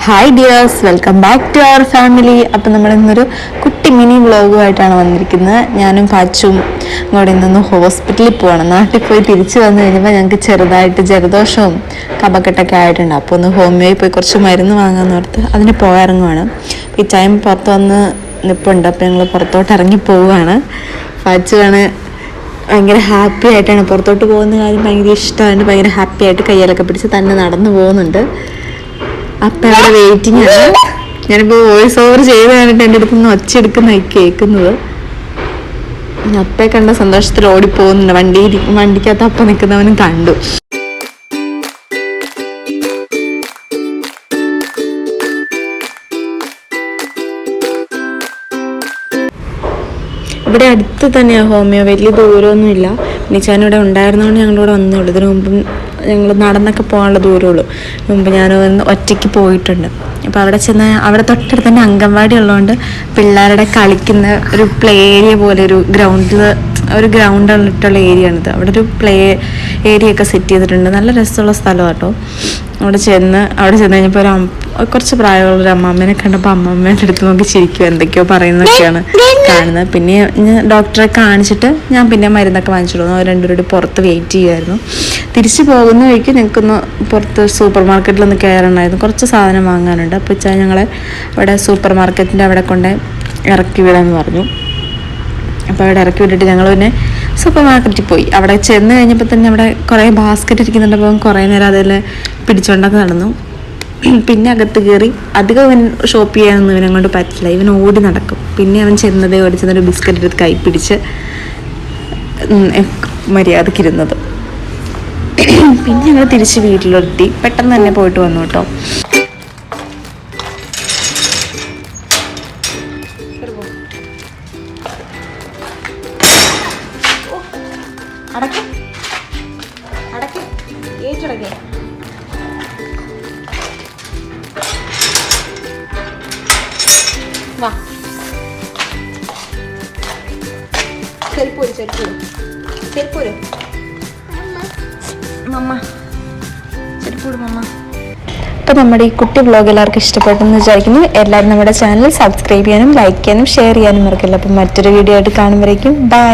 Hi dears, welcome back to our family. അപ്പം നമ്മൾ ഇന്നൊരു കുട്ടി മിനി വ്ളോഗുമായിട്ടാണ് വന്നിരിക്കുന്നത്. ഞാനും പാച്ചും കൂടെ ഇന്നൊന്ന് ഹോസ്പിറ്റലിൽ പോവാണ്. നാട്ടിൽ പോയി തിരിച്ചു വന്നു കഴിഞ്ഞപ്പോൾ ഞങ്ങൾക്ക് ചെറുതായിട്ട് ജലദോഷവും കഫക്കെട്ടൊക്കെ ആയിട്ടുണ്ട്. അപ്പോൾ ഒന്ന് ഹോമിയോയിൽ പോയി കുറച്ച് മരുന്ന് വാങ്ങാമെന്ന് ഓർത്ത് അതിന് പോയിറങ്ങുവാണ്. ഈ ടൈം പുറത്ത് വന്ന് നിൽപ്പുണ്ട്. അപ്പോൾ ഞങ്ങൾ പുറത്തോട്ട് ഇറങ്ങി പോവുകയാണ്. പാച്ചുവാണ് ഭയങ്കര ഹാപ്പി ആയിട്ടാണ് പുറത്തോട്ട് പോകുന്ന കാര്യം ഭയങ്കര ഇഷ്ടമാണ്. ഭയങ്കര ഹാപ്പി ആയിട്ട് കയ്യിലൊക്കെ പിടിച്ച് തന്നെ നടന്നു പോകുന്നുണ്ട്. അപ്പം അവിടെ വെയിറ്റിംഗ് ആണ്. ഞാനിപ്പോൾ വോയിസ് ഓവർ ചെയ്ത് കഴിഞ്ഞിട്ട് എൻ്റെ അടുത്ത് നിന്ന് ഒച്ചയെടുക്കുന്ന കേൾക്കുന്നത്. അപ്പയെ കണ്ട സന്തോഷത്തിൽ ഓടിപ്പോകുന്നുണ്ട്. വണ്ടിക്കകത്ത് അപ്പം നിൽക്കുന്നവനും കണ്ടു. ഇവിടെ അടുത്ത് തന്നെയാണ് ഹോമിയോ, വലിയ ദൂരമൊന്നുമില്ല. നിച്ചാനിവിടെ ഉണ്ടായിരുന്നതുകൊണ്ട് ഞങ്ങളിവിടെ വന്നുള്ളൂ. ഇതിനു മുമ്പും ഞങ്ങൾ നടന്നൊക്കെ പോകാനുള്ള ദൂരമുള്ളൂ. മുമ്പ് ഞാൻ ഒറ്റയ്ക്ക് പോയിട്ടുണ്ട്. അപ്പോൾ അവിടെ ചെന്ന് അവിടെ തൊട്ടടുത്ത് തന്നെ അംഗൻവാടി ഉള്ളതുകൊണ്ട് പിള്ളേരുടെ കളിക്കുന്ന ഒരു പ്ലേ ഏരിയ പോലെ ഒരു ഗ്രൗണ്ടിട്ടുള്ള ഏരിയ ആണിത്. അവിടെ ഒരു പ്ലേ ഏരിയ ഒക്കെ സെറ്റ് ചെയ്തിട്ടുണ്ട്. നല്ല രസമുള്ള സ്ഥലം കേട്ടോ. അവിടെ ചെന്ന് കഴിഞ്ഞപ്പോൾ കുറച്ച് പ്രായമുള്ളൊരു അമ്മാമ്മേനെ കണ്ടപ്പോൾ അമ്മമ്മേൻ്റെ അടുത്ത് നോക്കി ചിരിക്കും, എന്തൊക്കെയോ പറയുന്നതൊക്കെയാണ് കാണുന്നത്. പിന്നെ ഡോക്ടറെ കാണിച്ചിട്ട് ഞാൻ പിന്നെ മരുന്നൊക്കെ വാങ്ങിച്ചിടുന്നു. അവർ രണ്ടുപേരും പുറത്ത് വെയിറ്റ് ചെയ്യുമായിരുന്നു. തിരിച്ചു പോകുന്ന വഴിക്ക് ഞങ്ങൾക്കൊന്ന് പുറത്ത് സൂപ്പർ മാർക്കറ്റിലൊന്ന് കയറണമായിരുന്നു. കുറച്ച് സാധനം വാങ്ങാനുണ്ട്. അപ്പോൾ വെച്ചാൽ ഞങ്ങളെ അവിടെ സൂപ്പർ മാർക്കറ്റിൻ്റെ അവിടെ കൊണ്ട് ഇറക്കി വിടാമെന്ന് പറഞ്ഞു. അപ്പോൾ അവിടെ ഇറക്കി വിട്ടിട്ട് ഞങ്ങൾ പിന്നെ സൂപ്പർ മാർക്കറ്റിൽ പോയി. അവിടെ ചെന്ന് കഴിഞ്ഞപ്പോൾ തന്നെ അവിടെ കുറേ ബാസ്ക്കറ്റ് ഇരിക്കുന്നുണ്ട്. അപ്പം കുറേ നേരം അതിൽ പിടിച്ചുകൊണ്ടൊക്കെ നടന്നു. പിന്നെ അകത്ത് കയറി അധികം ഇവൻ ഷോപ്പ് ചെയ്യാനൊന്നും ഇവനെ കൊണ്ട് പറ്റില്ല. ഇവൻ ഓടി നടക്കും. പിന്നെ അവൻ ഓടിച്ചെന്നൊരു ബിസ്ക്കറ്റ് എടുത്ത് കൈ പിടിച്ച് മര്യാദക്കിരുന്നത്. പിന്നെ ഞങ്ങൾ തിരിച്ച് വീട്ടിലെത്തി. പെട്ടെന്ന് തന്നെ പോയിട്ട് വന്നു കേട്ടോ. വാ, ചെരുപ്പൂര് മമ്മ, ചെരുപ്പൂട് മമ്മ. അപ്പോൾ നമ്മുടെ ഈ കുട്ടി വ്ളോഗ് എല്ലാവർക്കും ഇഷ്ടപ്പെട്ടെന്ന് വിചാരിക്കുന്നു. എല്ലാവരും നമ്മുടെ ചാനൽ സബ്സ്ക്രൈബ് ചെയ്യാനും ലൈക്ക് ചെയ്യാനും ഷെയർ ചെയ്യാനും മറക്കില്ല. അപ്പം മറ്റൊരു വീഡിയോ ആയിട്ട് കാണുമ്പോഴേക്കും ബൈ.